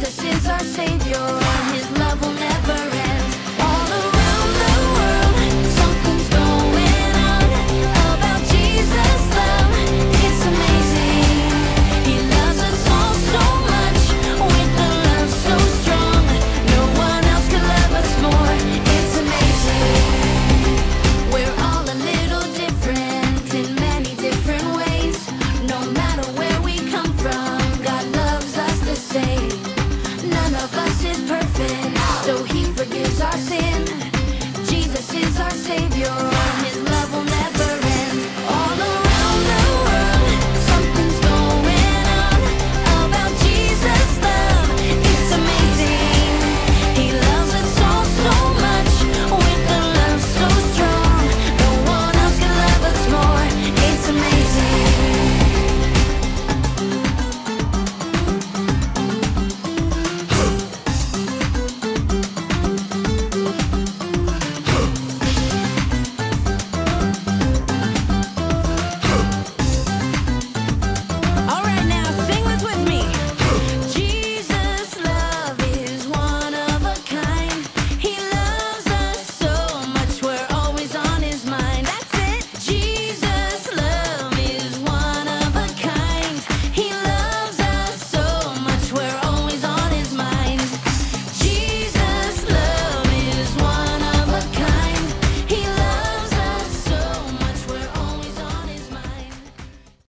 Jesus is our Savior, His love will never end. All around the world, something's going on about Jesus' love. It's amazing. He loves us all so much, with a love so strong. No one else can love us more. It's amazing. We're all a little different in many different ways. No matter where we come from, God loves us the same. None of us is perfect, so He forgives our sin. Jesus is our Savior.